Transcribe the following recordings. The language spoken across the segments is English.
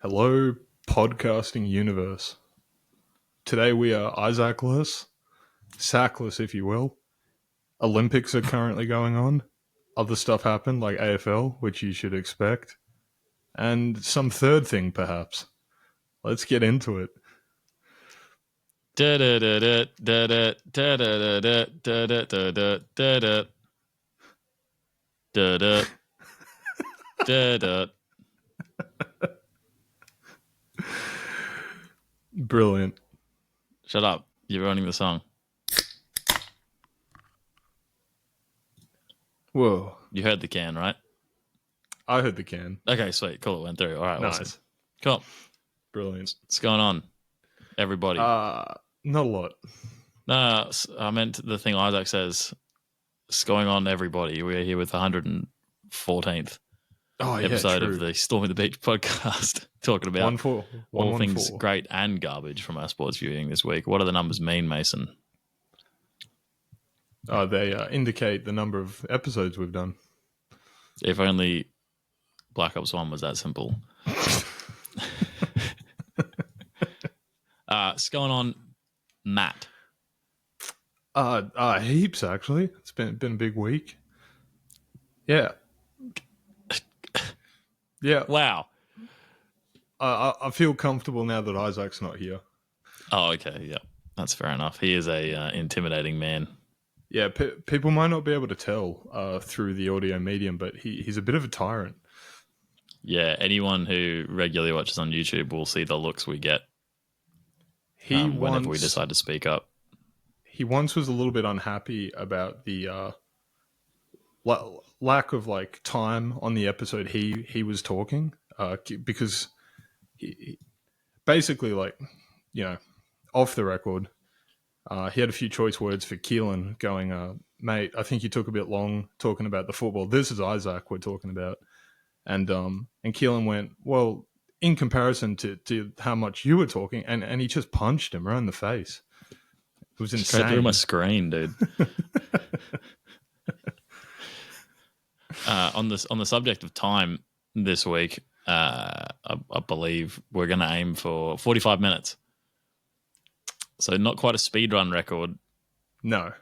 Hello, podcasting universe. Today we are Isaac-less, sackless, if you will. Olympics are currently going on. Other stuff happened, like AFL, which you should expect. And some third thing, perhaps. Let's get into it. Brilliant. Shut up. You're ruining the song. Whoa. You heard the can, right? I heard the can. Okay, sweet. Cool. It went through. All right. Nice. Awesome. Cool. Brilliant. What's going on, everybody? Not a lot. No, I meant the thing Isaac says. What's going on, everybody? We're here with the 114th episode of the Stormy the Beach podcast, talking about all things great and garbage from our sports viewing this week. What do the numbers mean, Mason? They indicate the number of episodes we've done. If only Black Ops 1 was that simple. What's going on, Matt? Heaps, actually. It's been a big week. Yeah. Yeah. Wow. I feel comfortable now that Isaac's not here. Oh, okay. Yeah. That's fair enough. He is a intimidating man. Yeah, people might not be able to tell through the audio medium, but he's a bit of a tyrant. Yeah, anyone who regularly watches on YouTube will see the looks we get whenever we decide to speak up. He once was a little bit unhappy about the lack of time on the episode he was talking because he basically off the record. He had a few choice words for Keelan going, mate, I think you took a bit long talking about the football. This is Isaac we're talking about. And Keelan went, well, in comparison to how much you were talking, and he just punched him right in the face. It was insane. Straight through my screen, dude. On the subject of time this week, I believe we're going to aim for 45 minutes. So not quite a speedrun record. No.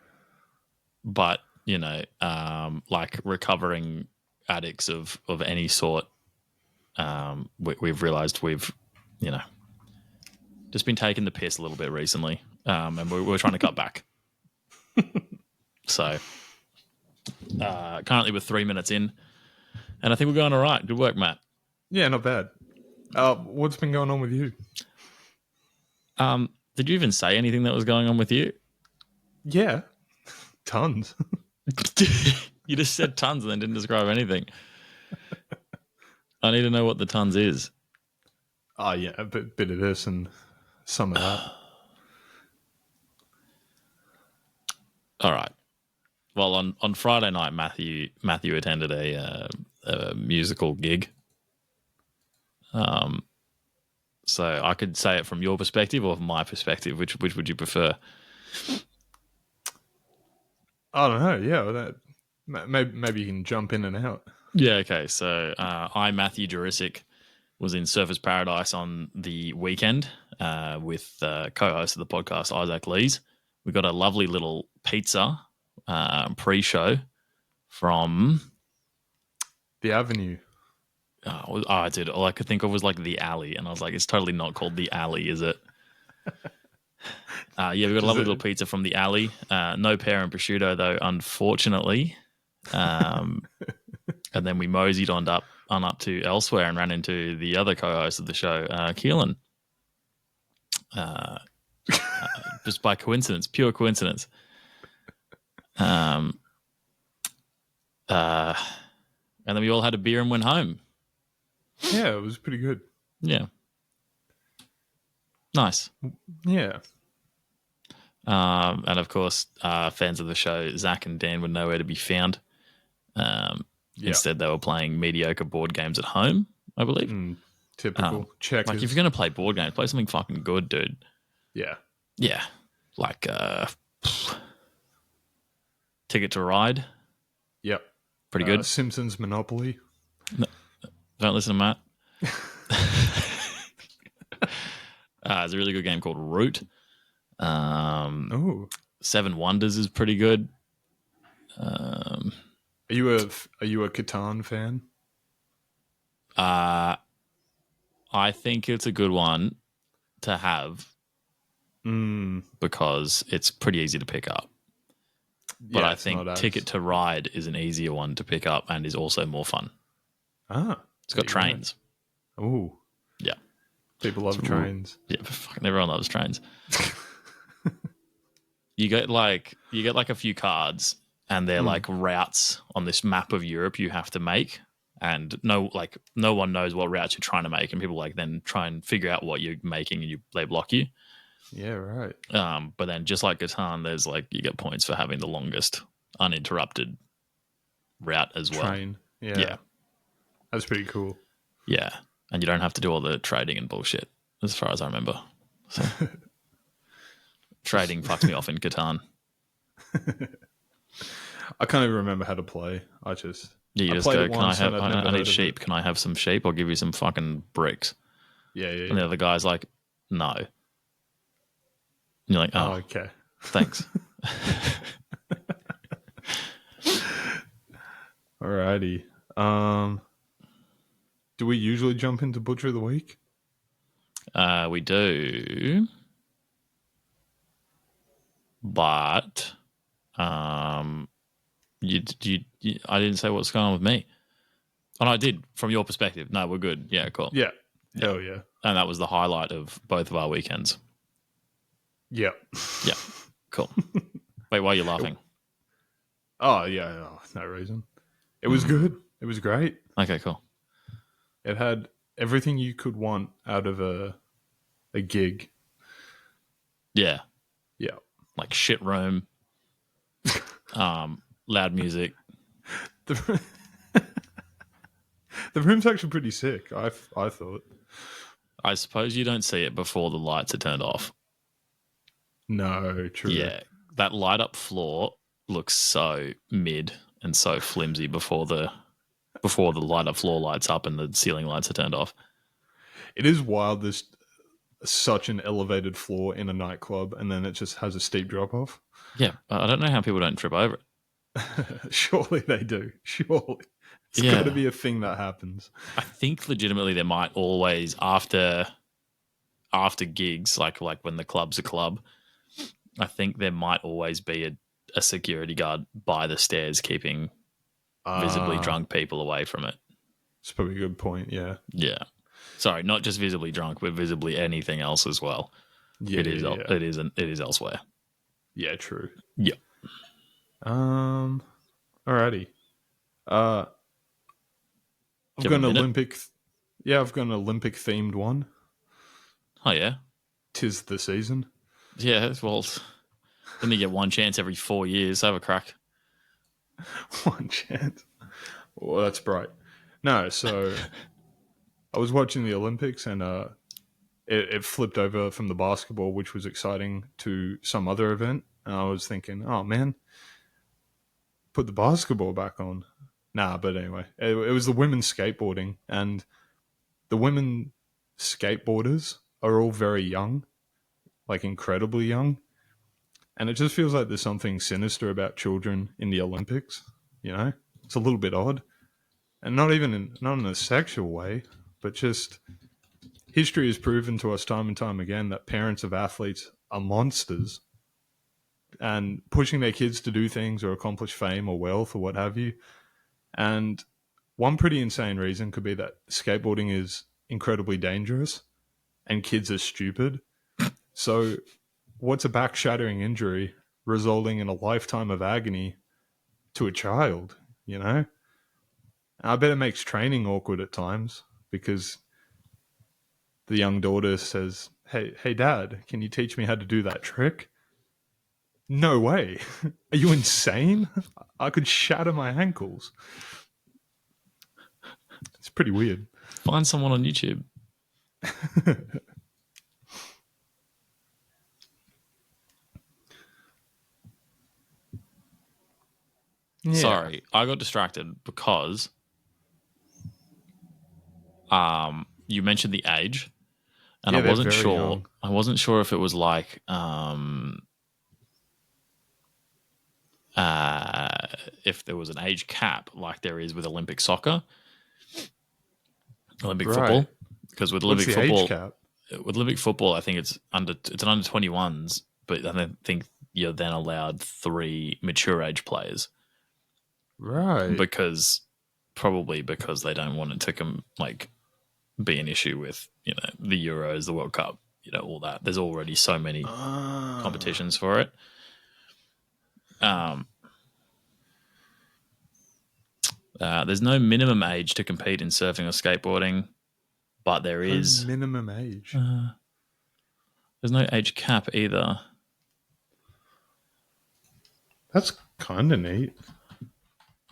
But, like recovering addicts of any sort, we've realised we've, just been taking the piss a little bit recently. And we're trying to cut back. So, currently we're 3 minutes in. And I think we're going all right. Good work, Matt. Yeah, not bad. What's been going on with you? Did you even say anything that was going on with you? Yeah, tons. You just said tons and then didn't describe anything. I need to know what the tons is. Oh, yeah, a bit of this and some of that. All right. Well, on Friday night, Matthew attended a musical gig. So I could say it from your perspective or from my perspective. Which would you prefer? I don't know. Yeah, maybe you can jump in and out. Yeah. Okay. So I, Matthew Jurisic, was in Surfers Paradise on the weekend with co-host of the podcast Isaac Lees. We got a lovely little pizza pre-show from the Avenue. Oh, dude, all I could think of was the Alley, and I was like, it's totally not called the Alley, is it? Yeah, we got a lovely little pizza from the Alley. No pear and prosciutto, though, unfortunately. And then we moseyed on up to elsewhere and ran into the other co-host of the show, Keelan. Just by coincidence, pure coincidence. And then we all had a beer and went home. Yeah, it was pretty good. Yeah. Nice. Yeah. And of course, fans of the show, Zach and Dan, were nowhere to be found. Instead, they were playing mediocre board games at home, I believe. Typical. Checkers. If you're going to play board games, play something fucking good, dude. Yeah. Yeah. Ticket to Ride. Yep. Pretty good. Simpsons Monopoly. No, don't listen to Matt. There's a really good game called Root. Oh, Seven Wonders is pretty good. are you a Catan fan? I think it's a good one to have because it's pretty easy to pick up. But Yeah, I it's think not as... Ticket to Ride is an easier one to pick up and is also more fun. It's got trains. Oh, Yeah. people love trains. Yeah, fucking everyone loves trains. You get like a few cards, and they're like routes on this map of Europe you have to make, and no one knows what routes you're trying to make, and people like then try and figure out what you're making, and they block you. Yeah, right. But then just like Catan, there's like you get points for having the longest uninterrupted route as well. Train. Yeah. That's pretty cool. Yeah, and you don't have to do all the trading and bullshit, as far as I remember. So, trading fucks me off in Catan. I can't even remember how to play. You just go, I need sheep. Can I have some sheep? I'll give you some fucking bricks. Yeah. And the other guy's like, no. And you're like, oh, okay. Thanks. Alrighty. Do we usually jump into Butcher of the Week? We do. But I didn't say what's going on with me. Oh, no, I did. From your perspective. No, we're good. Yeah, cool. Yeah. Hell yeah. And that was the highlight of both of our weekends. Yeah. Yeah. Cool. Wait, why are you laughing? Oh, yeah. No reason. It was good. It was great. Okay, cool. It had everything you could want out of a gig. Yeah. Yeah. Like shit room, loud music. The room's actually pretty sick, I thought. I suppose you don't see it before the lights are turned off. No, true. Yeah, that light up floor looks so mid and so flimsy before the light up floor lights up and the ceiling lights are turned off. It is wild. There's such an elevated floor in a nightclub, and then it just has a steep drop off. Yeah, I don't know how people don't trip over it. Surely they do. Surely. It's got to be a thing that happens. I think legitimately there might always, after gigs, like when the club's a club, I think there might always be a security guard by the stairs keeping visibly drunk people away from it. It's probably a good point, yeah. Yeah. Sorry, not just visibly drunk, but visibly anything else as well. Yeah, it is elsewhere. Yeah, true. Yeah. Alrighty. I've got an Olympic. I've got an Olympic themed one. Oh yeah. 'Tis the season. Yeah, well, then you get one chance every 4 years. Have a crack. One chance. Well, that's bright. No, so I was watching the Olympics and it flipped over from the basketball, which was exciting, to some other event. And I was thinking, oh man, put the basketball back on. Nah, but anyway, it was the women's skateboarding, and the women skateboarders are all very young, like incredibly young. And it just feels like there's something sinister about children in the Olympics. You know, it's a little bit odd, and not in a sexual way, but just history has proven to us time and time again that parents of athletes are monsters, and pushing their kids to do things or accomplish fame or wealth or what have you. And one pretty insane reason could be that skateboarding is incredibly dangerous and kids are stupid. So what's a back-shattering injury resulting in a lifetime of agony to a child, you know? I bet it makes training awkward at times because the young daughter says, hey, Dad, can you teach me how to do that trick? No way. Are you insane? I could shatter my ankles. It's pretty weird. Find someone on YouTube. Yeah. Sorry, I got distracted because you mentioned the age. And Yeah, I they're wasn't very sure. young. I wasn't sure if it was like if there was an age cap like there is with Olympic soccer, Olympic Right. football. Because What's the age cap? with Olympic football, I think it's an under 21s, but I don't think you're then allowed 3 mature age players Right. because probably because they don't want it to be an issue with the Euros, the World Cup, all that. There's already so many competitions for it. There's no minimum age to compete in surfing or skateboarding, but there No is. minimum age. There's no age cap either. That's kind of neat.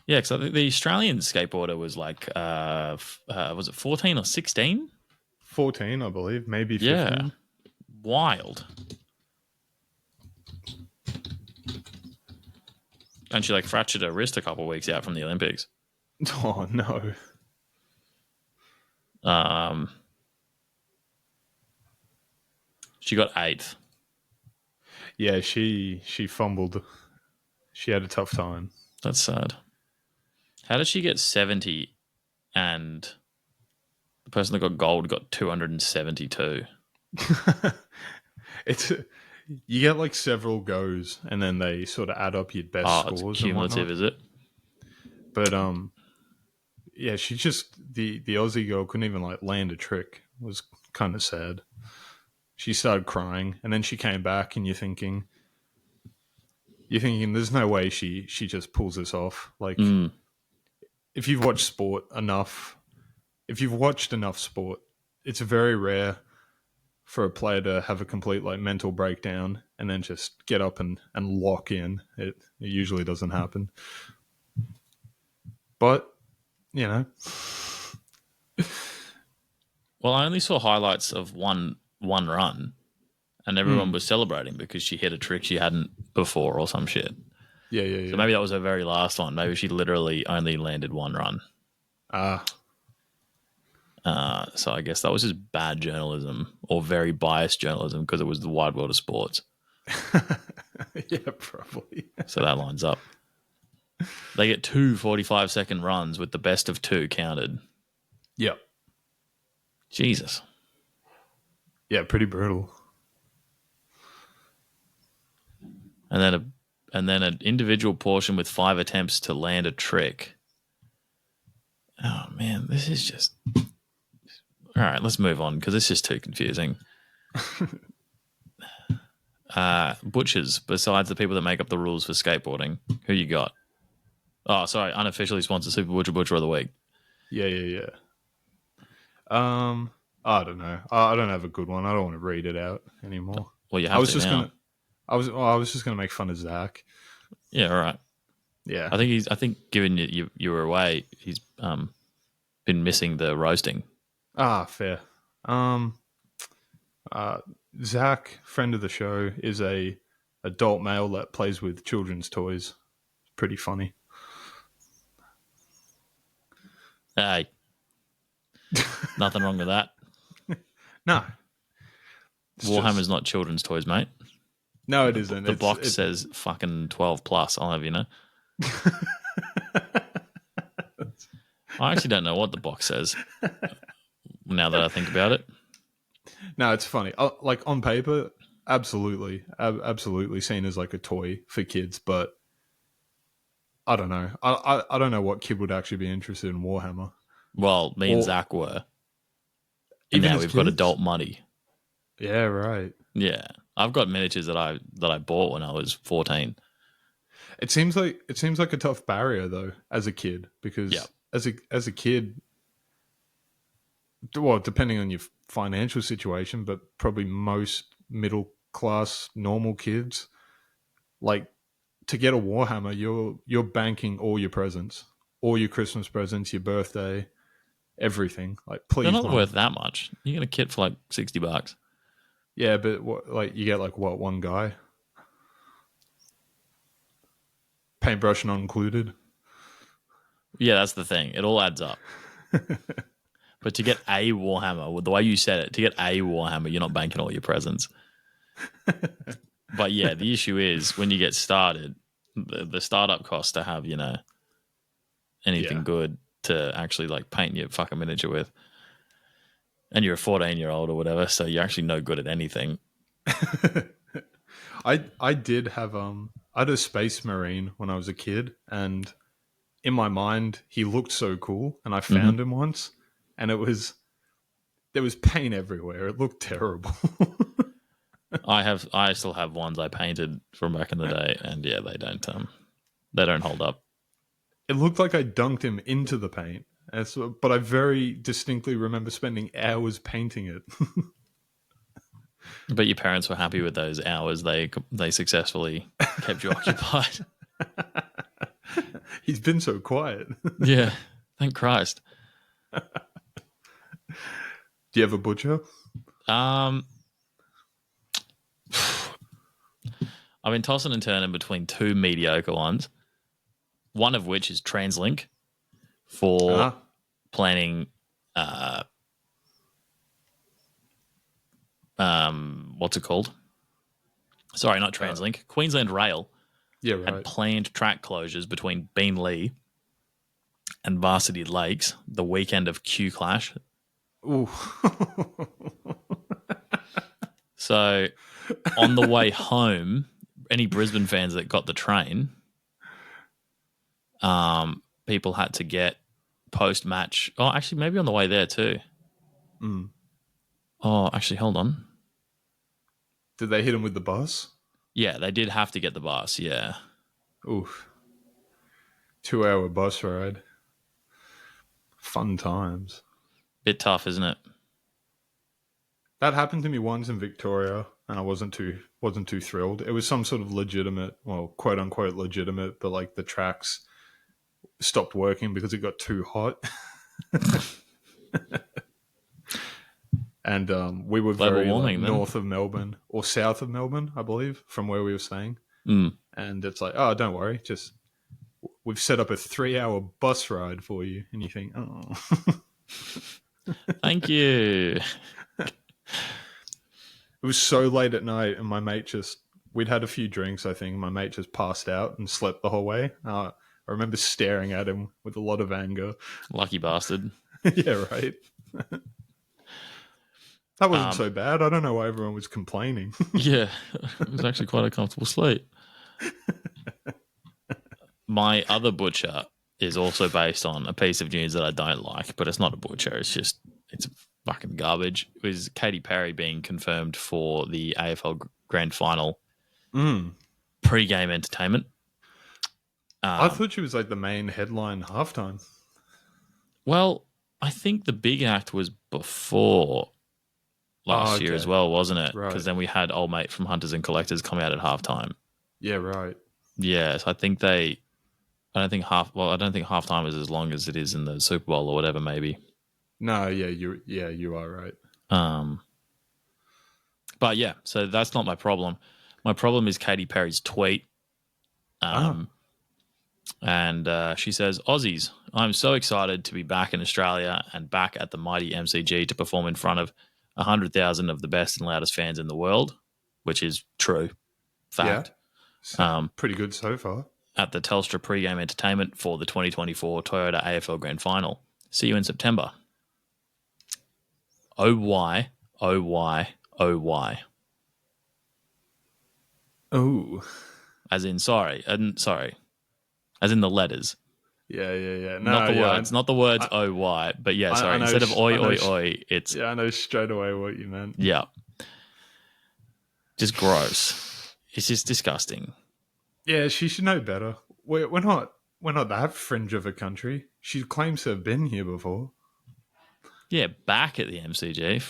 Yeah, because I think the Australian skateboarder was like, was it 14 or 16? 14, I believe, maybe Yeah, 15. wild. And she fractured her wrist a couple of weeks out from the Olympics. Oh no. She got 8th. Yeah, she fumbled. She had a tough time. That's sad. How did she get 70 and the person that got gold got 272? It's you get several goes, and then they sort of add up your best It's scores and cumulative, whatnot. is it? But yeah, she just the Aussie girl couldn't even land a trick. It was kind of sad. She started crying, and then she came back, and you're thinking there's no way she just pulls this off. If you've watched sport enough, if you've watched enough sport, it's very rare for a player to have a complete mental breakdown and then just get up and lock in. It usually doesn't happen. But, Well, I only saw highlights of one run, and everyone was celebrating because she hit a trick she hadn't before or some shit. Yeah. So maybe that was her very last one. Maybe she literally only landed one run. So I guess that was just bad journalism or very biased journalism because it was the wide world of sports. Yeah, probably. So that lines up. They get 2 45-second runs with the best of 2 counted. Yep. Jesus. Yeah, pretty brutal. And then an individual portion with 5 attempts to land a trick. Oh man, this is just. All right, let's move on because this is too confusing. Butchers, besides the people that make up the rules for skateboarding, who you got? Oh, sorry, unofficially sponsored Super Butcher of the Week. Yeah. I don't know. I don't have a good one. I don't want to read it out anymore. Well, you have to now. I was just gonna make fun of Zach. Yeah, all right. Yeah, I think given you were away, he's been missing the roasting. Fair. Zach, friend of the show, is a adult male that plays with children's toys. Pretty funny. Hey, nothing wrong with that. No, Warhammer's not children's toys, mate. No, it isn't. The box says fucking 12 plus. I'll have you know. I actually don't know what the box says. Now that I think about it. No, it's funny. On paper, absolutely seen as a toy for kids, but I don't know. I don't know what kid would actually be interested in Warhammer. Well, me and Zach were. And now we've got adult money. Yeah, right. Yeah. I've got miniatures that I bought when I was 14. It seems like a tough barrier though as a kid because as a kid, well, depending on your financial situation, but probably most middle class normal kids, to get a Warhammer, you're banking all your presents, all your Christmas presents, your birthday, everything. Please, they're not Mom. worth that much. You get a kit for $60. Yeah, but you get one guy, paintbrush not included. Yeah, that's the thing. It all adds up. But to get a Warhammer, with the way you said it, to get a Warhammer, you're not banking all your presents. But yeah, the issue is when you get started, the startup cost to have, anything good to actually like paint your fucking miniature with. And you're a 14-year-old or whatever, so you're actually no good at anything. I did have I had a Space Marine when I was a kid, and in my mind he looked so cool, and I found him once, and there was paint everywhere. It looked terrible. I still have ones I painted from back in the day, and yeah, they don't hold up. It looked like I dunked him into the paint, but I very distinctly remember spending hours painting it. But your parents were happy with those hours. They successfully kept you occupied. He's been so quiet. Yeah, thank Christ. Do you have a butcher? I've been tossing and turning between two mediocre ones. One of which is TransLink for planning. What's it called? Sorry, not TransLink. Queensland Rail. Yeah, right. Had planned track closures between Beenleigh and Varsity Lakes the weekend of Q Clash. Ooh. So on the way home, any Brisbane fans that got the train, people had to get post-match. Oh, actually, maybe on the way there too. Oh, actually, hold on. Did they hit him with the bus? Yeah, they did have to get the bus, yeah. Oof. 2-hour bus ride. Fun times. Bit tough, isn't it? That happened to me once in Victoria, and I wasn't too thrilled. It was some sort of legitimate, well, quote unquote legitimate, but like the tracks stopped working because it got too hot. And we were very north of Melbourne, or south of Melbourne, I believe, from where we were staying. And it's like, oh, don't worry, just we've set up a 3-hour bus ride for you. And you think, oh. Thank you. It was so late at night, and my mate we'd had a few drinks, I think. My mate just passed out and slept the whole way. I remember staring at him with a lot of anger. Lucky bastard. Yeah, right. That wasn't so bad. I don't know why everyone was complaining. Yeah, it was actually quite a comfortable sleep. My other butcher is also based on a piece of news that I don't like, but it's not a butcher. It's fucking garbage. It was Katy Perry being confirmed for the AFL Grand Final pre-game entertainment. I thought she was like the main headline halftime. Well, I think the big act was before last year as well, wasn't it? Because then we had old mate from Hunters and Collectors come out at halftime. Yeah, right. Yes, I think I don't think halftime is as long as it is in the Super Bowl or whatever, maybe. No, you are right. But yeah, so that's not my problem. My problem is Katy Perry's tweet. And she says, Aussies, I'm so excited to be back in Australia and back at the mighty MCG to perform in front of 100,000 of the best and loudest fans in the world, which is true. Fact. Yeah. Pretty good so far. At the Telstra pre-game entertainment for the 2024 Toyota AFL Grand Final. See you in September. Oh, why? Oh, why? Oh, why? Oh. As in, sorry. As in the letters. Yeah. No, not the words. Not the words, oh, why. But yeah, sorry. Instead of oi, oi, oi, it's... Yeah, I know straight away what you meant. Yeah. Just gross. It's just disgusting. Yeah, she should know better. We're not that fringe of a country. She claims to have been here before. Yeah, back at the MCG.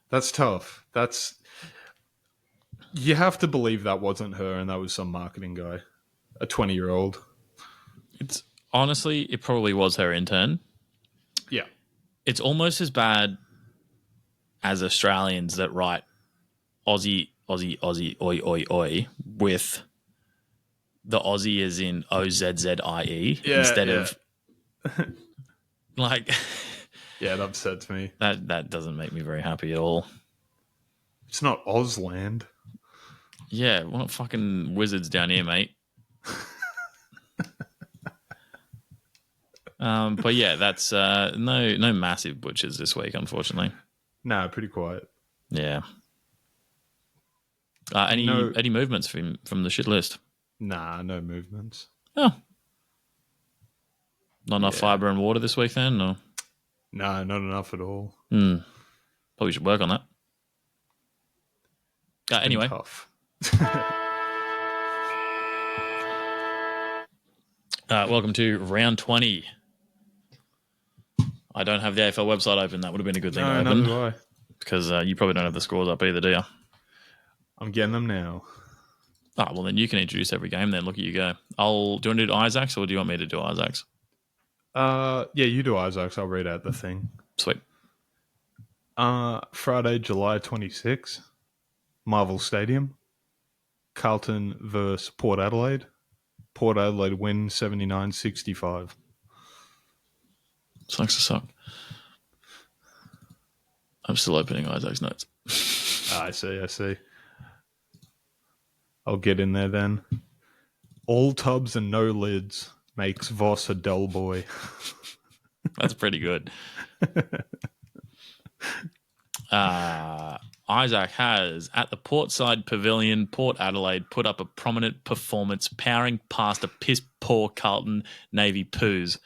That's tough. You have to believe that wasn't her and that was some marketing guy. A 20-year-old. It's honestly, it probably was her intern. Yeah. It's almost as bad as Australians that write Aussie, Aussie, Aussie, oi, oi, oi, with the Aussie as in OZZIE instead of Like, Yeah, it upsets me. that doesn't make me very happy at all. It's not Ausland. Yeah, we're not fucking wizards down here, mate. But yeah, that's no massive butchers this week, unfortunately. Nah, pretty quiet. Yeah. Any movements from the shit list? Nah, no movements. Oh, not enough fiber and water this week, then? Or? Nah, not enough at all. Probably should work on that. It's been Anyway, tough. welcome to round 20. I don't have the AFL website open. That would have been a good thing to open. Neither do I. Because you probably don't have the scores up either, do you? I'm getting them now. Oh, well, then you can introduce every game then. Look at you go. Do you want to do Isaacs or do you want me to do Isaacs? Yeah, you do Isaacs. I'll read out the thing. Sweet. Friday, July 26th, Marvel Stadium. Carlton versus Port Adelaide. Port Adelaide win 79-65. Sucks to suck. I'm still opening Isaac's notes. I see. I'll get in there then. All tubs and no lids makes Voss a dull boy. That's pretty good. Isaac has, at the Portside Pavilion, Port Adelaide put up a prominent performance, powering past a piss-poor Carlton Navy poos.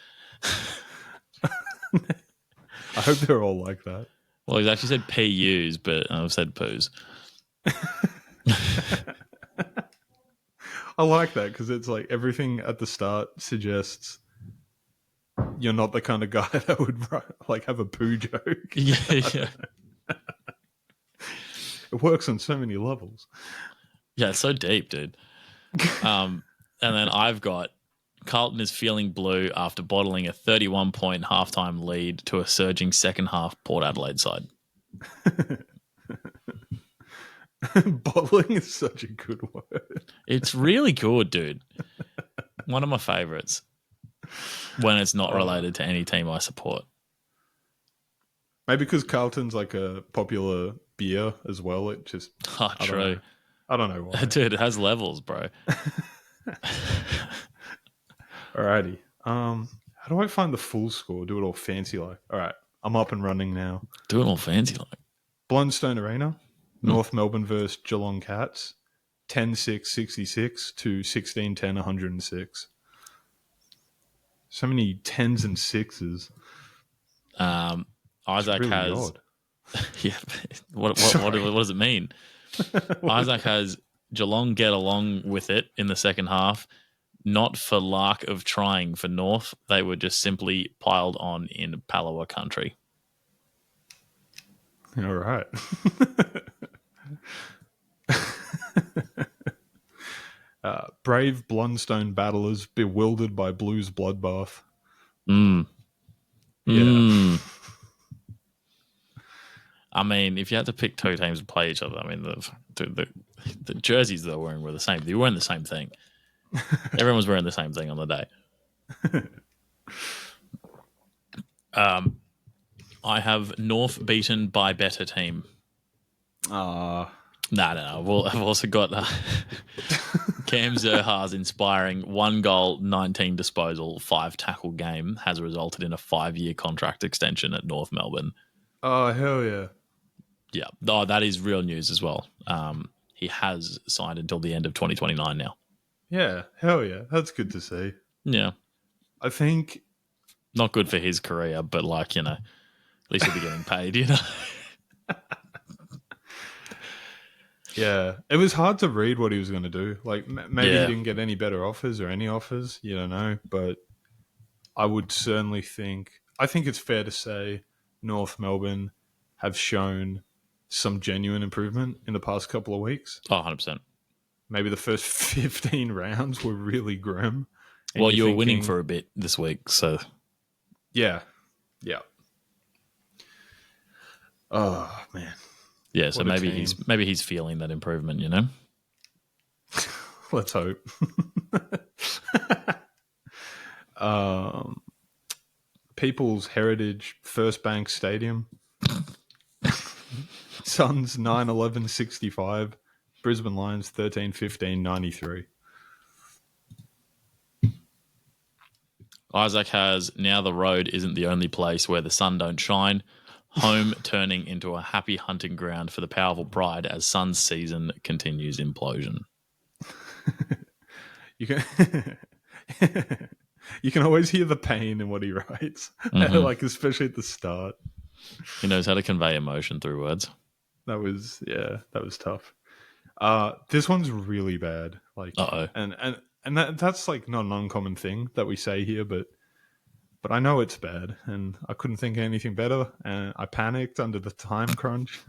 I hope they're all like that. Well, he's actually said PUs, but I've said poos. I like that because it's like everything at the start suggests you're not the kind of guy that would like have a poo joke. Yeah. It works on so many levels. Yeah, it's so deep, dude. And then I've got Carlton is feeling blue after bottling a 31-point halftime lead to a surging second half Port Adelaide side. Bottling is such a good word. It's really good, dude. One of my favorites when it's not related to any team I support. Maybe because Carlton's like a popular beer as well. It just... True. I don't know why. Dude, it has levels, bro. Alrighty. How do I find the full score? Do it all fancy like. Alright, I'm up and running now. Do it all fancy like. Blundstone Arena, North Melbourne versus Geelong Cats, 10-6-66 to 16-10 106. So many 10s and 6s. Isaac really has... odd. Yeah, what does it mean? Isaac has Geelong get along with it in the second half, not for lack of trying for North. They were just simply piled on in Palawa country. All right. Brave Blundstone battlers bewildered by Blues bloodbath. Yeah. I mean, if you had to pick two teams to play each other, I mean, the jerseys they were wearing were the same. They were wearing the same thing. Everyone was wearing the same thing on the day. I have North beaten by better team. No. Well, I've also got Cam Zerha's inspiring 1 goal, 19 disposal, 5 tackle game has resulted in a 5-year contract extension at North Melbourne. Oh, hell yeah. Yeah. Oh, that is real news as well. He has signed until the end of 2029 now. Yeah, hell yeah. That's good to see. Yeah. I think... Not good for his career, but like, at least he'll be getting paid, Yeah. It was hard to read what he was going to do. Like, maybe he didn't get any better offers or any offers. You don't know. But I would certainly think... I think it's fair to say North Melbourne have shown some genuine improvement in the past couple of weeks. Oh, 100%. Maybe the first 15 rounds were really grim. Well, you were winning for a bit this week, so... Yeah. Oh, man. Yeah, so maybe he's feeling that improvement, Let's hope. People's Heritage First Bank Stadium. Suns 9-11-65. Brisbane Lions 13-15-93. Isaac has now the road isn't the only place where the sun don't shine. Home turning into a happy hunting ground for the powerful pride as Suns season continues implosion. You can you can always hear the pain in what he writes, like especially at the start. He knows how to convey emotion through words. That was tough. This one's really bad. Like, and that's like not an uncommon thing that we say here, but I know it's bad, and I couldn't think of anything better, and I panicked under the time crunch.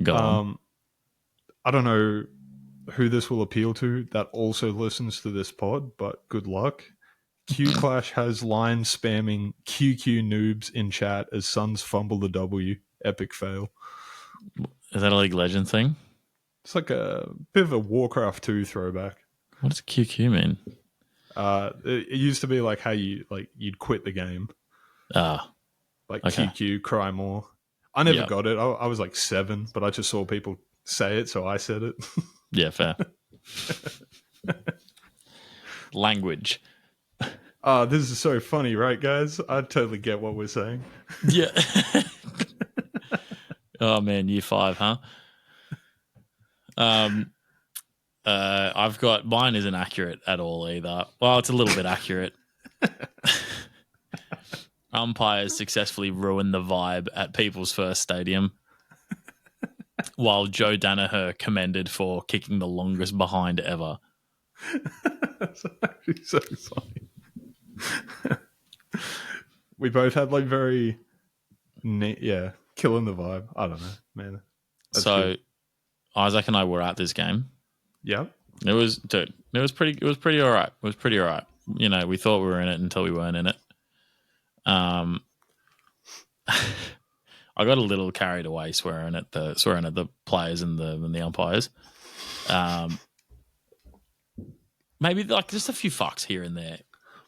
Go on. I don't know who this will appeal to that also listens to this pod, but good luck. Q Clash has line spamming QQ noobs in chat as Suns fumble the W. Epic fail. Is that a League Legend thing? It's like a bit of a Warcraft 2 throwback. What does QQ mean? It used to be like how you'd quit the game. Like okay. QQ, cry more. I never got it. I was like 7, but I just saw people say it, so I said it. Yeah, fair. Language. This is so funny, right, guys? I totally get what we're saying. Yeah. Oh man, year 5, huh? I've got mine isn't accurate at all either. Well, it's a little bit accurate. Umpires successfully ruined the vibe at People's First Stadium, while Joe Danaher commended for kicking the longest behind ever. That's actually so funny. We both had like very, killing the vibe. I don't know, man. That's so, good. Isaac and I were at this game. Yep. It was pretty all right. It was pretty all right. You know, we thought we were in it until we weren't in it. I got a little carried away swearing at the players and the umpires. Maybe like just a few fucks here and there,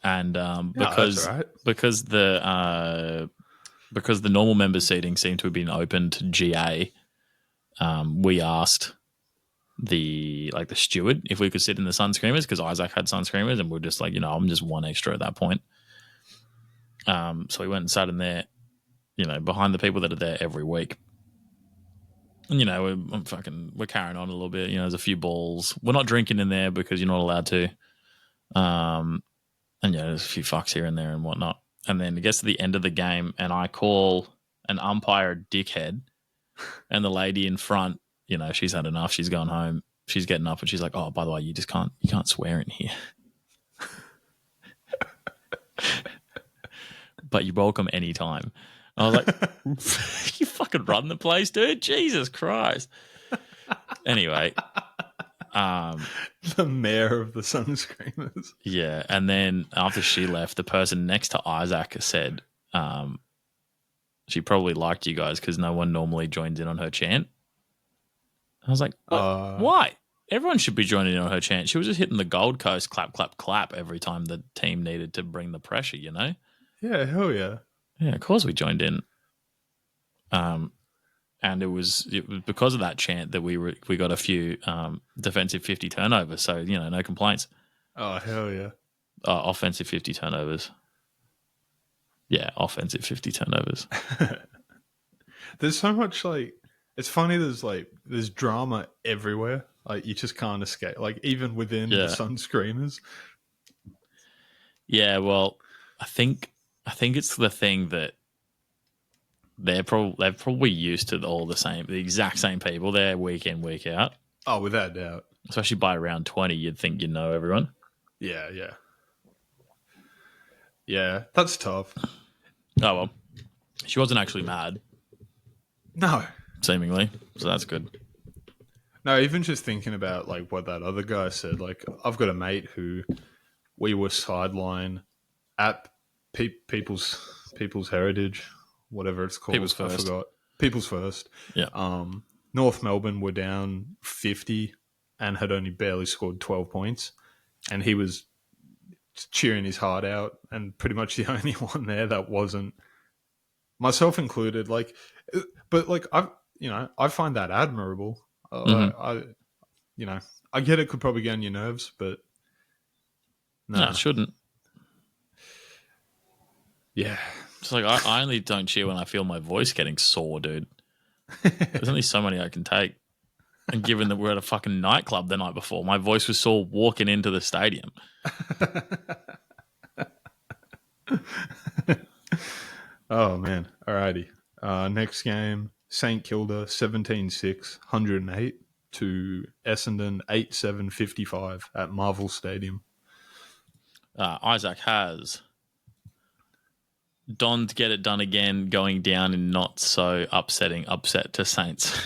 and because the normal member seating seemed to have been open to GA, we asked the steward if we could sit in the Sun Screamers because Isaac had Sun Screamers, and we're just like, I'm just one extra at that point. So we went and sat in there, behind the people that are there every week. And, we're carrying on a little bit. There's a few balls. We're not drinking in there because you're not allowed to. And there's a few fucks here and there and whatnot. And then it gets to the end of the game, and I call an umpire a dickhead, and the lady in front, she's had enough. She's gone home. She's getting up, and she's like, "Oh, by the way, you can't swear in here." But you're welcome anytime. I was like, you fucking run the place, dude. Jesus Christ. Anyway. The mayor of the Sun Screamers. Yeah. And then after she left, the person next to Isaac said she probably liked you guys because no one normally joins in on her chant. I was like, why? Everyone should be joining in on her chant. She was just hitting the Gold Coast clap, clap, clap every time the team needed to bring the pressure, Yeah, hell yeah. Yeah, of course we joined in. And it was because of that chant that we got a few defensive 50 turnovers. So, no complaints. Oh, hell yeah. Offensive 50 turnovers. Yeah, offensive 50 turnovers. There's so much it's funny. There's drama everywhere. Like you just can't escape. Like even within the Sun Screamers. Yeah, well, I think it's the thing that they're probably used to the exact same people there week in, week out. Oh, without doubt. Especially by around 20, you'd think you know everyone. Yeah. Yeah, that's tough. Oh, well. She wasn't actually mad. No. Seemingly. So that's good. No, even just thinking about what that other guy said. I've got a mate who we were sideline at People's Heritage, whatever it's called. People's First. I forgot. People's First. Yeah. North Melbourne were down 50 and had only barely scored 12 points. And he was cheering his heart out, and pretty much the only one there that wasn't, myself included. Like, but like I find that admirable. I I get it could probably get on your nerves, but No, it shouldn't. Yeah. It's like I only don't cheer when I feel my voice getting sore, dude. There's only so many I can take. And given that we're at a fucking nightclub the night before, my voice was sore walking into the stadium. Oh, man. Alrighty. Next game, St Kilda 17-6, 108 to Essendon 8-7, 55 at Marvel Stadium. Isaac has donned get it done again, going down in not so upsetting upset to Saints.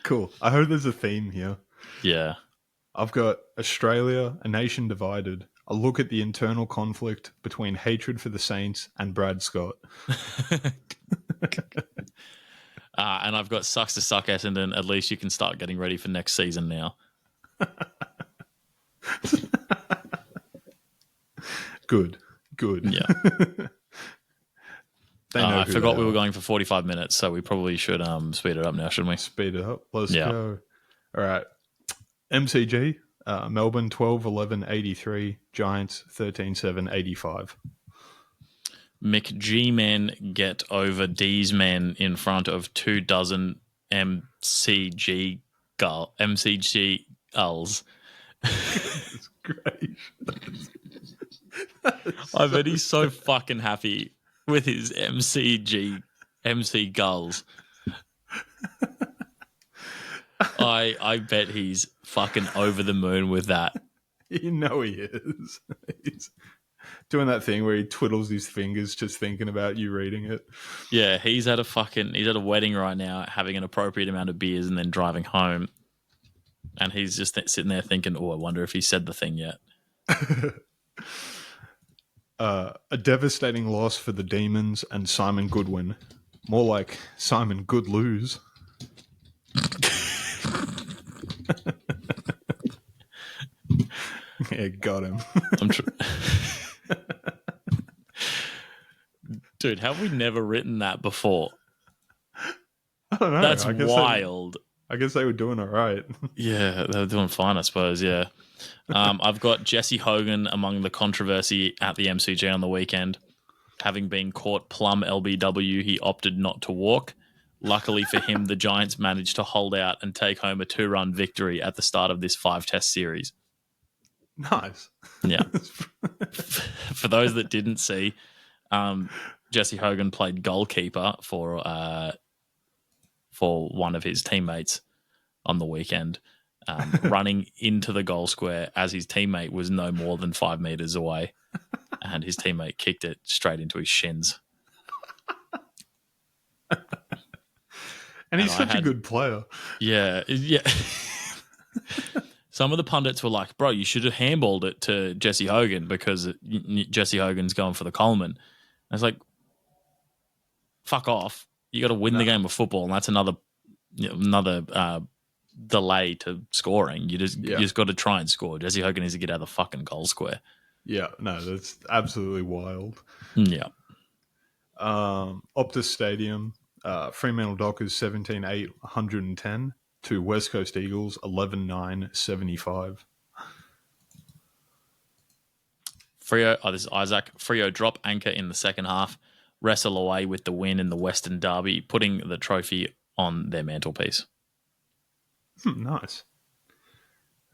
Cool. I hope there's a theme here. Yeah. I've got Australia, a nation divided. A look at the internal conflict between hatred for the Saints and Brad Scott. And I've got sucks to suck Essendon. At least you can start getting ready for next season now. Good. Yeah. I forgot we were going for 45 minutes, so we probably should speed it up now, shouldn't we? Speed it up. Let's go. All right. MCG, Melbourne 12-11-83, Giants 13-7, 85. McG-men get over D's men in front of 24 MCG gulls. That's great. I bet he's so fucking happy with his MC gulls. I bet he's fucking over the moon with that. You know he is. He's doing that thing where he twiddles his fingers just thinking about you reading it. Yeah, he's at a wedding right now, having an appropriate amount of beers and then driving home. And he's just sitting there thinking, oh, I wonder if he said the thing yet. A devastating loss for the Demons and Simon Goodwin. More like Simon Good Lose. Yeah, got him. Dude, have we never written that before? I don't know. That's wild. I guess they were doing all right. Yeah, they were doing fine, I suppose, yeah. I've got Jesse Hogan among the controversy at the MCG on the weekend. Having been caught plum LBW, he opted not to walk. Luckily for him, the Giants managed to hold out and take home a 2-run victory at the start of this 5-test series. Nice. Yeah. For those that didn't see, Jesse Hogan played goalkeeper for one of his teammates on the weekend, running into the goal square as his teammate was no more than 5 meters away, and his teammate kicked it straight into his shins. And he's such a good player. Yeah. Some of the pundits were like, bro, you should have handballed it to Jesse Hogan because Jesse Hogan's going for the Coleman. I was like, fuck off. You got to win the game of football, and that's another delay to scoring. You just got to try and score. Jesse Hogan needs to get out of the fucking goal square. Yeah, no, that's absolutely wild. Yeah. Optus Stadium, Fremantle Dockers 17-8, 110 to West Coast Eagles 11-9, 75. This is Isaac. Freo drop anchor in the second half, wrestle away with the win in the Western Derby, putting the trophy on their mantelpiece. Nice.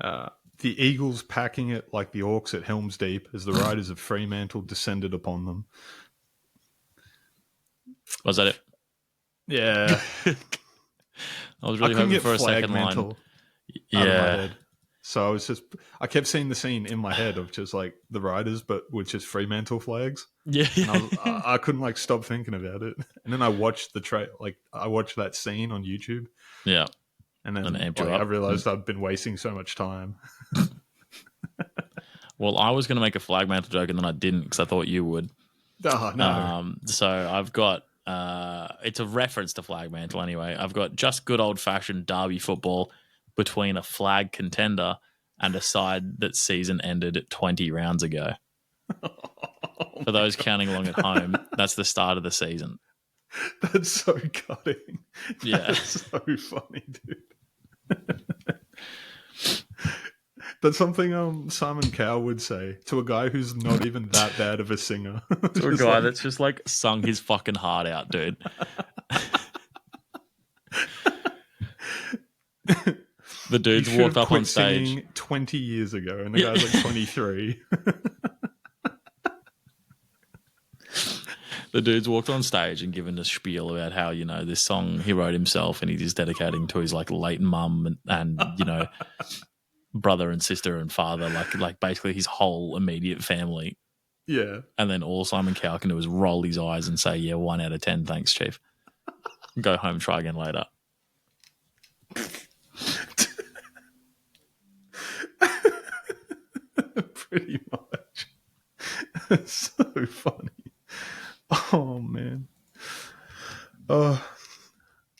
The Eagles packing it like the Orcs at Helm's Deep as the riders of Fremantle descended upon them. Was that it? Yeah. I was really hoping for a second line. Yeah. So I kept seeing the scene in my head of just like the riders, but with just Fremantle flags. Yeah. And I couldn't stop thinking about it. And then I watched I watched that scene on YouTube. Yeah. And then I realized I'd been wasting so much time. Well, I was going to make a flag mantle joke and then I didn't because I thought you would. Oh, no. So I've got, it's a reference to flag mantle anyway. I've got just good old fashioned derby football between a flag contender and a side that season ended 20 rounds ago. For those counting along at home, that's the start of the season. That's so cutting. Yeah. That's so funny, dude. That's something Simon Cowell would say to a guy who's not even that bad of a singer. To a guy that's just like sung his fucking heart out, dude. The dudes walked up on stage singing 20 years ago, and the guy's like 23. The dude's walked on stage and given a spiel about how, you know, this song he wrote himself and he's just dedicating to his like late mum and you know, brother and sister and father, like basically his whole immediate family. Yeah. And then all Simon Cowell can do is roll his eyes and say, yeah, 1 out of 10, thanks, Chief. Go home, try again later. Pretty much. It's so funny. Oh, man.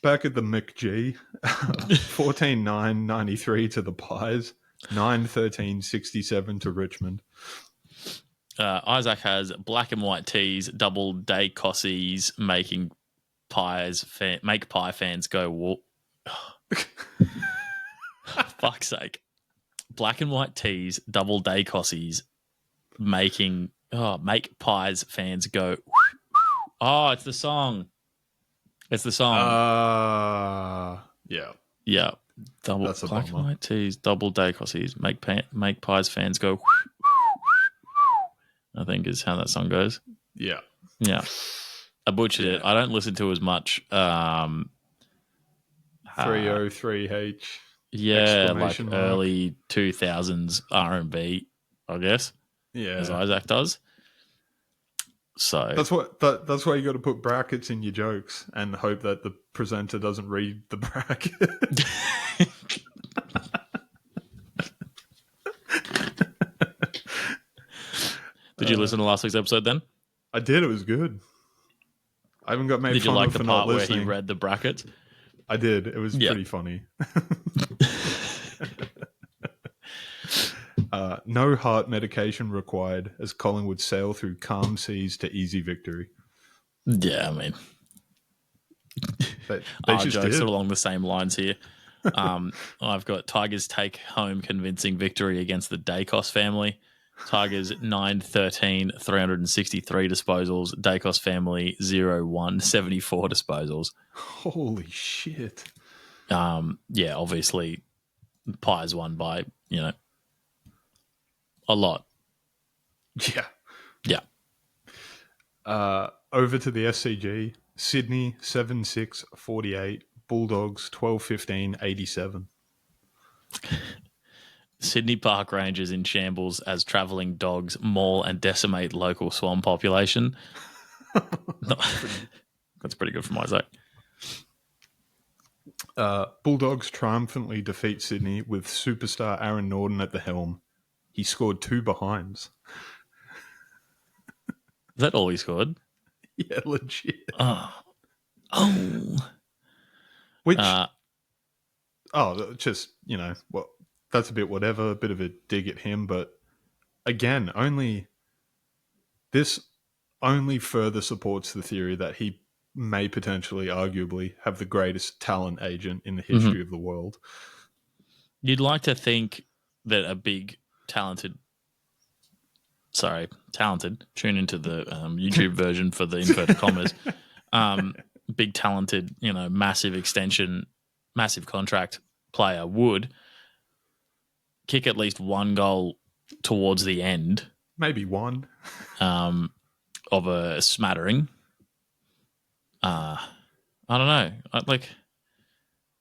Back at the McG, 14-9-93 to the Pies, 9-13-67 to Richmond. Isaac has black and white tees, double day cossies, make Pie fans go, fuck's sake. Black and white tees, double day cossies, make Pies fans go. Oh, it's the song. It's the song. Yeah. Yeah. Double That's a black bummer. and white tees, double day cossies, make Pies fans go. I think is how that song goes. Yeah. Yeah. I butchered it. I don't listen to as much. 303H. Yeah, like mark. early 2000s R&B, I guess. Yeah. As Isaac does. So that's why you got to put brackets in your jokes and hope that the presenter doesn't read the bracket. Did you listen to last week's episode then? I did. It was good. I haven't got made Did you fun like of the for part not where listening. he read the brackets? I did. It was pretty funny. No heart medication required as Collingwood sail through calm seas to easy victory. Yeah, I mean, They our just jokes did. are along the same lines here. I've got Tigers take home convincing victory against the Dacos family. Tigers 9-13, 363 disposals. Dacos family 0-1, 74 disposals. Holy shit. Yeah, obviously Pies won by, you know, a lot. Yeah. Yeah. Over to the SCG. Sydney 7-6-48. Bulldogs 12-15-87. Sydney Park Rangers in shambles as travelling dogs maul and decimate local swan population. That's pretty good from Isaac. Bulldogs triumphantly defeat Sydney with superstar Aaron Norton at the helm. He scored 2 behinds. Is that all he scored? Yeah, legit. Oh. Which, just, you know, well, that's a bit whatever, a bit of a dig at him, but again, this only further supports the theory that he may potentially, arguably, have the greatest talent agent in the history of the world. You'd like to think that a big, talented, tune into the YouTube version for the inverted commas, big, talented, you know, massive extension, massive contract player would kick at least one goal towards the end. Maybe one. Of a smattering. I don't know.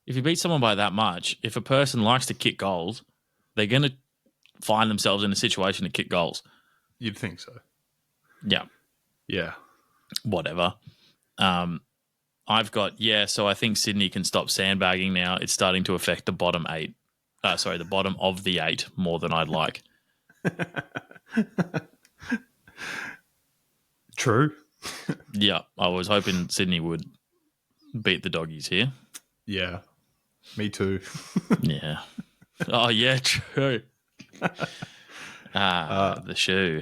If you beat someone by that much, if a person likes to kick goals, they're going to find themselves in a situation to kick goals. You'd think so. Yeah. Yeah. Whatever. I've got, so I think Sydney can stop sandbagging now. It's starting to affect the bottom 8. The bottom of the 8 more than I'd like. True. Yeah, I was hoping Sydney would beat the doggies here. Yeah, me too. Yeah. Oh, yeah, true. The shoe.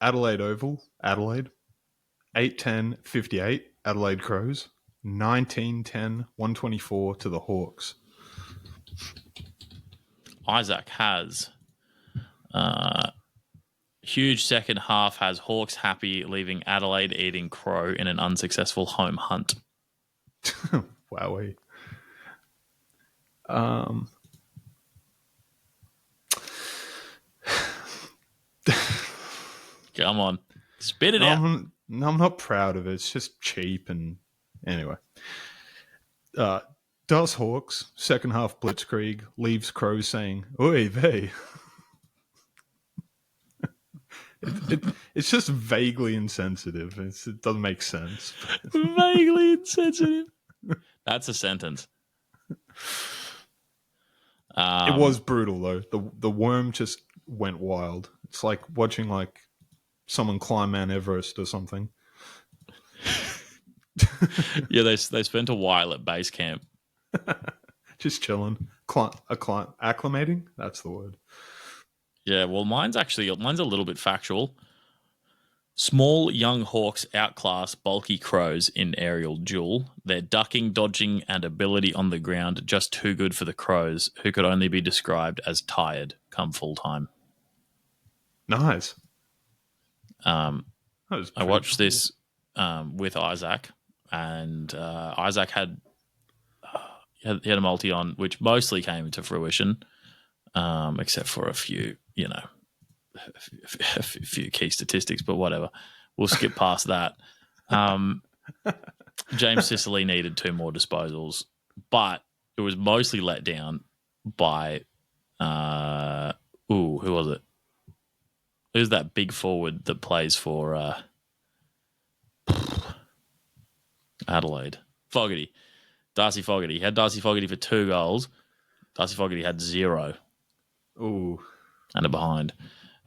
Adelaide Oval, Adelaide. 8-10-58, Adelaide Crows. 19-10-124 to the Hawks. Isaac has huge second half, has Hawks happy, leaving Adelaide eating crow in an unsuccessful home hunt. Wowee. Come on. Spit it out. I'm not proud of it. It's just cheap and anyway. Does Hawks, second half blitzkrieg, leaves Crows saying, "Oi, vey." It's just vaguely insensitive. It doesn't make sense. Vaguely insensitive. That's a sentence. It was brutal though. The worm just went wild. It's like watching like someone climb Mount Everest or something. Yeah, they spent a while at base camp. Just chilling. Acclimating? That's the word. Yeah, well, mine's a little bit factual. Small young hawks outclass bulky crows in aerial duel. Their ducking, dodging, and ability on the ground just too good for the crows, who could only be described as tired come full time. Nice. I watched this with Isaac, and Isaac had a multi on, which mostly came to fruition, except for a few, a few key statistics, but whatever. We'll skip past that. James Sicily needed 2 more disposals, but it was mostly let down by who was it? Who's that big forward that plays for Adelaide? Fogarty. Darcy Fogarty. He had Darcy Fogarty for 2 goals. Darcy Fogarty had 0. Ooh. And a behind.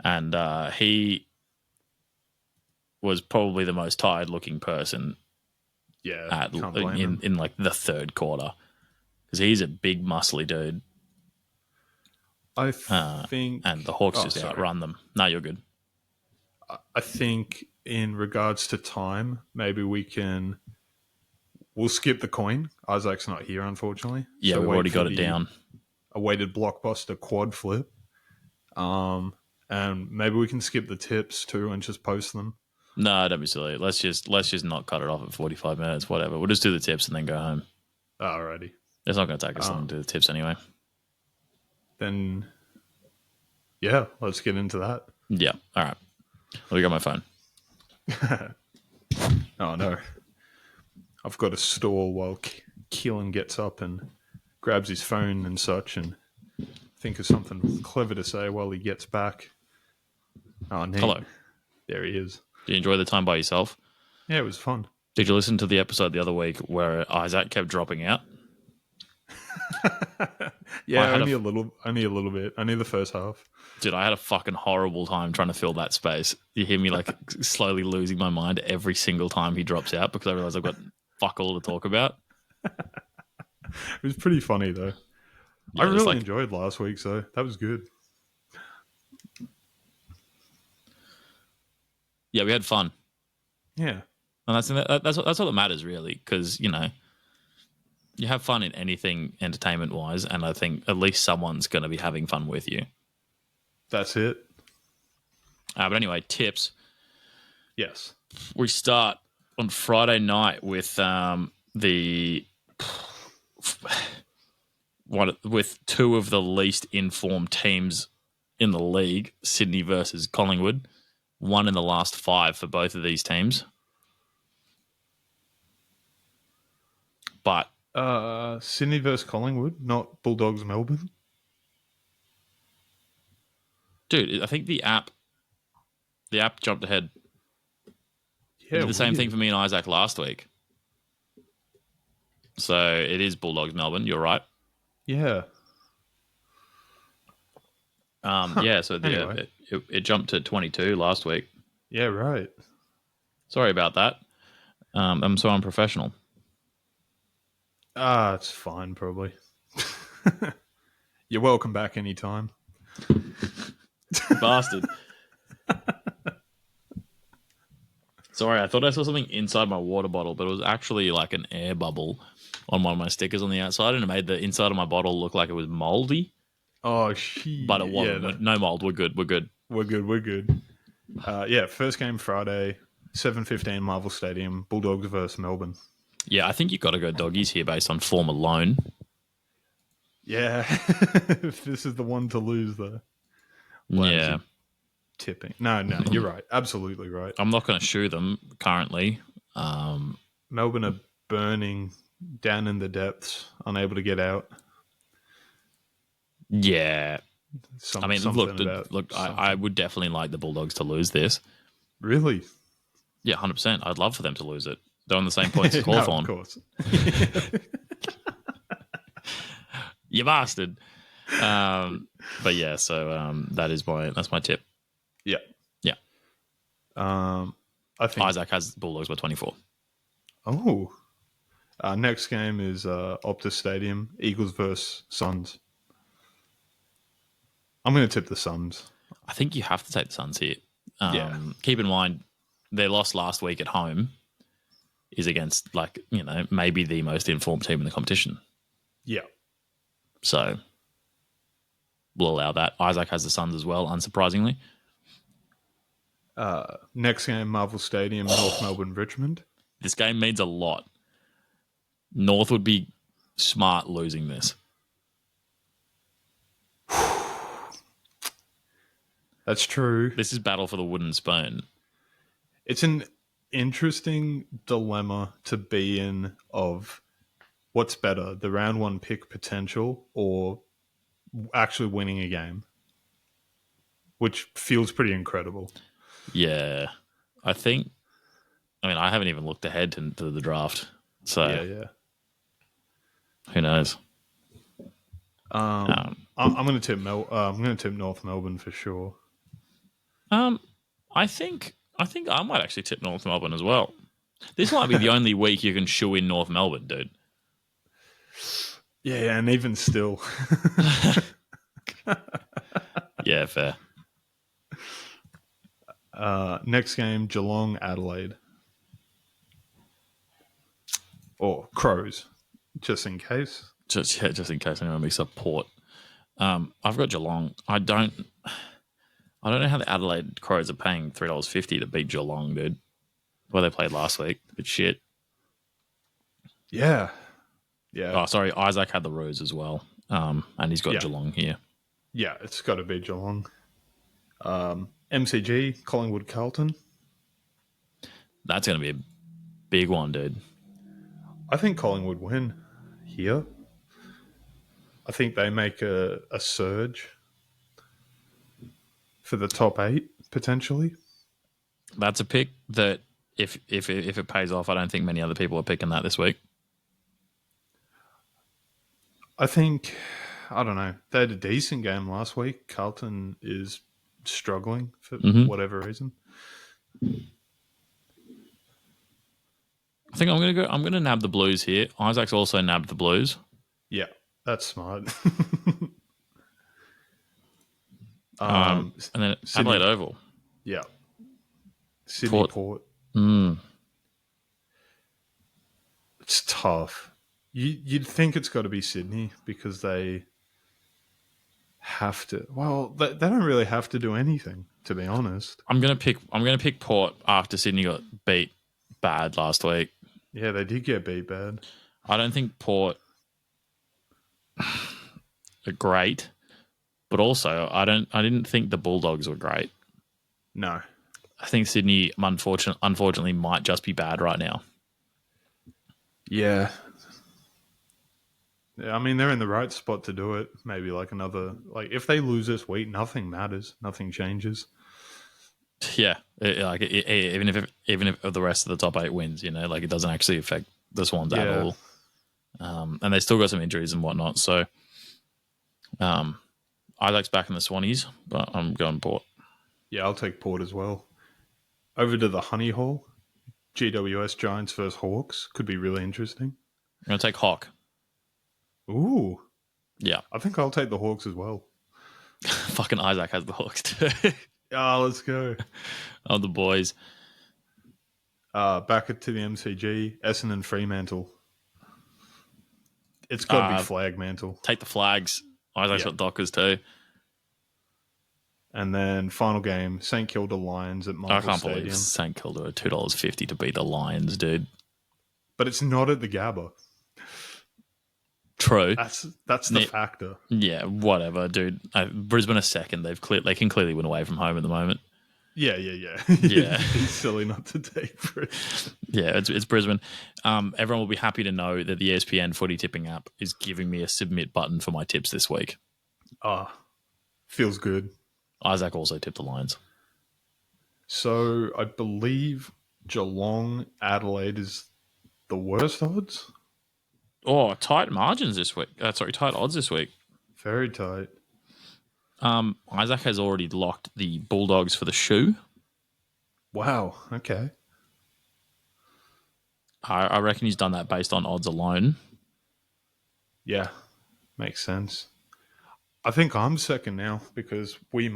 And he was probably the most tired-looking person in like the third quarter, because he's a big, muscly dude. I think... and the Hawks just outrun them. No, you're good. I think in regards to time, maybe we'll skip the coin. Isaac's not here, unfortunately. Yeah, so we've already got it down. A weighted blockbuster quad flip. And maybe we can skip the tips too and just post them. No, don't be silly. Let's just not cut it off at 45 minutes, whatever. We'll just do the tips and then go home. Alrighty. It's not going to take us long to do the tips anyway. Then, yeah, let's get into that. Yeah, all right. Let me get my phone. Oh, no. I've got to stall while Keelan gets up and grabs his phone and such and think of something clever to say while he gets back. Oh, neat. Hello. There he is. Did you enjoy the time by yourself? Yeah, it was fun. Did you listen to the episode the other week where Isaac kept dropping out? Yeah, only a little bit. Only the first half. Dude, I had a fucking horrible time trying to fill that space. You hear me like slowly losing my mind every single time he drops out because I realize I've got fuck all to talk about. It was pretty funny though. Yeah, I really enjoyed last week, so that was good. Yeah, we had fun. Yeah, and that's what matters really, because you have fun in anything entertainment wise, and I think at least someone's going to be having fun with you. That's it. But anyway, tips. Yes, we start on Friday night with with 2 of the least informed teams in the league, Sydney versus Collingwood. 1 in the last 5 for both of these teams. But Sydney versus Collingwood, not Bulldogs Melbourne. Dude, I think the app jumped ahead. Yeah, it did the same thing for me and Isaac last week. So it is Bulldogs Melbourne. You're right. Yeah. Yeah. So anyway. It jumped to 22 last week. Yeah. Right. Sorry about that. I'm so unprofessional. It's fine, probably. You're welcome back anytime. Bastard. Sorry, I thought I saw something inside my water bottle, but it was actually like an air bubble on one of my stickers on the outside, and it made the inside of my bottle look like it was moldy, Oh, shit. but it wasn't. Yeah, No mold. We're good. we're good. Yeah, first game Friday, 7:15 Marvel Stadium, Bulldogs versus Melbourne. Yeah, I think you got to go doggies here based on form alone. Yeah, if this is the one to lose, though. Yeah. Tipping. No, you're right. Absolutely right. I'm not going to shoe them currently. Melbourne are burning down in the depths, unable to get out. Yeah. I mean, look, I would definitely like the Bulldogs to lose this. Really? Yeah, 100%. I'd love for them to lose it. They're on the same points as No, Hawthorn. of course. You bastard. But yeah, so that's my tip. Yeah. Yeah. I think Isaac has Bulldogs by 24. Oh. Next game is Optus Stadium, Eagles versus Suns. I'm going to tip the Suns. I think you have to take the Suns here. Yeah. Keep in mind, their loss last week at home is against, maybe the most informed team in the competition. Yeah. So we'll allow that. Isaac has the Suns as well, unsurprisingly. Next game, Marvel Stadium, North Melbourne, Richmond. This game means a lot. North would be smart losing this. That's true. This is battle for the wooden spoon. It's an interesting dilemma to be in of what's better, the round one pick potential or actually winning a game, which feels pretty incredible. Yeah. I haven't even looked ahead to the draft. So yeah. Who knows? I'm going to tip North Melbourne for sure. I think I might actually tip North Melbourne as well. This might be the only week you can shoe in North Melbourne, dude. Yeah, and even still. Yeah, fair. Next game, Geelong, Adelaide. Or Crows, just in case. Just in case anyone makes up Port. I've got Geelong. I don't know how the Adelaide Crows are paying $3.50 to beat Geelong, dude. Well, they played last week. But shit. Yeah. Oh, sorry. Isaac had the Roos as well. And he's got Geelong here. Yeah, it's got to be Geelong. MCG, Collingwood, Carlton. That's going to be a big one, dude. I think Collingwood win here. I think they make a surge for the top 8, potentially. That's a pick that if it pays off, I don't think many other people are picking that this week. I think, I don't know, they had a decent game last week. Carlton is struggling for whatever reason. I think I'm gonna nab the Blues here. Isaac's also nabbed the Blues. Yeah, that's smart. And then Sydney, Adelaide Oval. Yeah. Sydney Port. It's tough. You'd think it's got to be Sydney because they have to. Well, they don't really have to do anything, to be honest. I'm gonna pick Port after Sydney got beat bad last week. Yeah, they did get beat bad. I don't think Port are great, but also I didn't think the Bulldogs were great. No. I think Sydney, unfortunately, might just be bad right now. Yeah. I mean, they're in the right spot to do it. Maybe if they lose this week, nothing matters. Nothing changes. Yeah. Even if the rest of the top 8 wins, it doesn't actually affect the Swans at all. And they still got some injuries and whatnot. So, Isaac's back in the Swannies, but I'm going Port. Yeah, I'll take Port as well. Over to the Honey Hole. GWS Giants versus Hawks. Could be really interesting. I'm going to take Hawk. Ooh. Yeah. I think I'll take the Hawks as well. Fucking Isaac has the Hawks too. Oh, let's go. Oh, the boys. Back to the MCG, Essendon Fremantle. It's got to be flag mantle. Take the flags. Isaac's got Dockers too. And then final game, St Kilda Lions at Marvel I can't Stadium. believe St Kilda are $2.50 to beat the Lions, dude. But it's not at the Gabba. True. That's the factor. Yeah, whatever, dude. Brisbane are second. They can clearly win away from home at the moment. Yeah. It's silly not to take Brisbane. Yeah, it's Brisbane. Everyone will be happy to know that the ESPN footy tipping app is giving me a submit button for my tips this week. Feels good. Isaac also tipped the Lions. So I believe Geelong Adelaide is the worst odds. Oh, tight margins this week. Tight odds this week. Very tight. Isaac has already locked the Bulldogs for the shoe. Wow. Okay. I reckon he's done that based on odds alone. Yeah, makes sense. I think I'm second now because we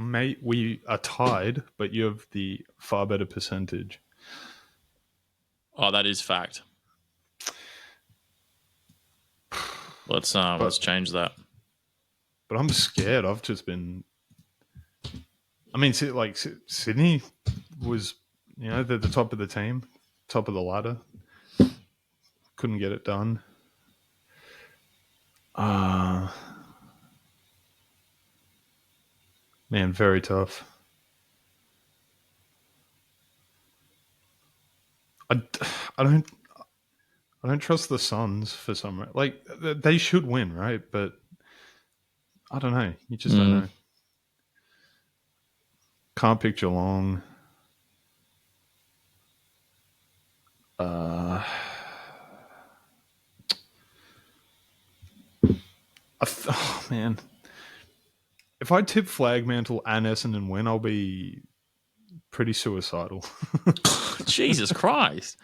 are tied, but you have the far better percentage. Oh, that is fact. Let's change that. But I'm scared. I've just been. I mean, like Sydney was, they're the top of the team, top of the ladder. Couldn't get it done. Man, very tough. I don't trust the Suns for some reason. Like, they should win, right? But I don't know. You just don't know. Can't pick Geelong. Oh, man. If I tip Flagmantle and Essendon win, I'll be pretty suicidal. Jesus Christ.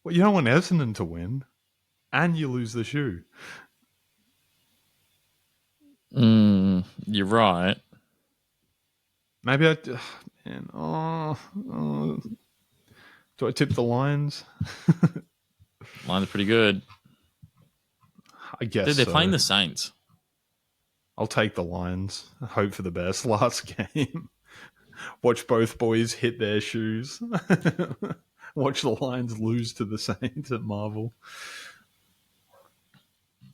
Well, you don't want Essendon to win, and you lose the shoe. You're right. Maybe man, do I tip the Lions? Lions are pretty good. I guess Dude, they're playing the Saints. I'll take the Lions. Hope for the best. Last game. Watch both boys hit their shoes. Watch the Lions lose to the Saints at Marvel.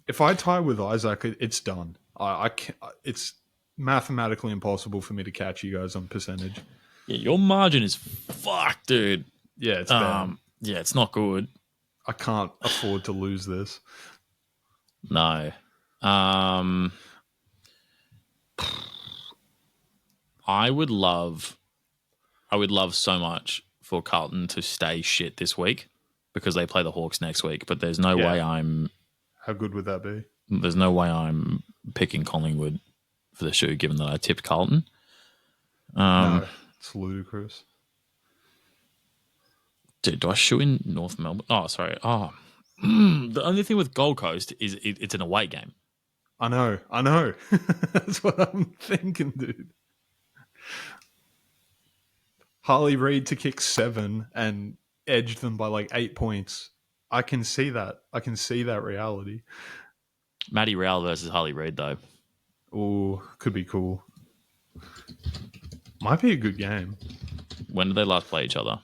If I tie with Isaac, it's done. I can't, it's mathematically impossible for me to catch you guys on percentage. Yeah, your margin is fucked, dude. Yeah, it's bad. Yeah, it's not good. I can't afford to lose this. No. I would love so much for Carlton to stay shit this week because they play the Hawks next week, but there's no way How good would that be? There's no way I'm picking Collingwood for the shoe given that I tipped Carlton. No, it's ludicrous. Dude, do I shoe in North Melbourne? Oh, sorry. Oh, the only thing with Gold Coast is it's an away game. I know. That's what I'm thinking, dude. Harley Reid to kick 7 and edge them by like 8 points. I can see that. I can see that reality. Matty Rowell versus Harley Reid, though. Ooh, could be cool. Might be a good game. When did they last play each other?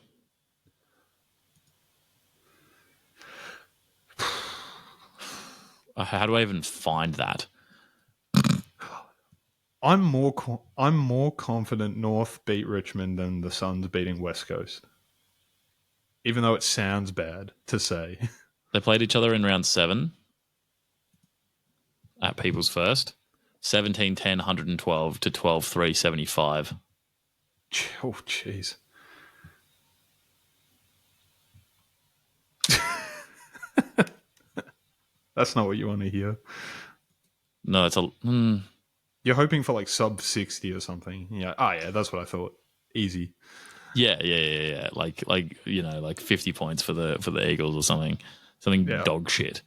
How do I even find that? I'm more confident North beat Richmond than the Suns beating West Coast. Even though it sounds bad to say. They played each other in round 7 at People's First. 17-10, 112 to 12-3, 75. Oh, jeez. That's not what you want to hear. No, it's a... You're hoping for like sub 60 or something. Yeah. Oh, yeah, that's what I thought. Easy. Yeah. Like 50 points for the Eagles or something. Something dog shit.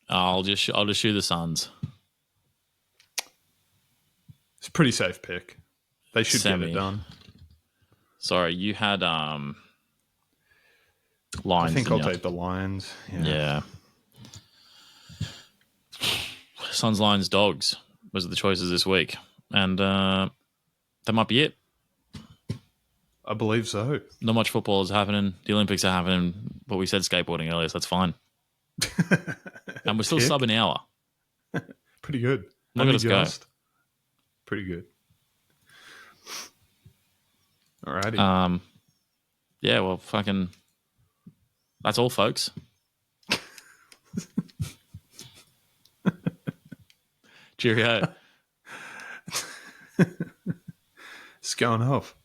I'll just shoot the Suns. It's a pretty safe pick. They should get Semi. it done. Sorry, you had Lions. I think I'll didn't you? take the Lions. Yeah. Suns, Lions, Dogs was the choices this week, and that might be it. I believe so. Not much football is happening. The Olympics are happening, but we said skateboarding earlier, so that's fine. And we're still sub an hour. Pretty good. Look at us go. Pretty good. Alrighty. Yeah, well, fucking. That's all, folks. Cheerio. It's going off.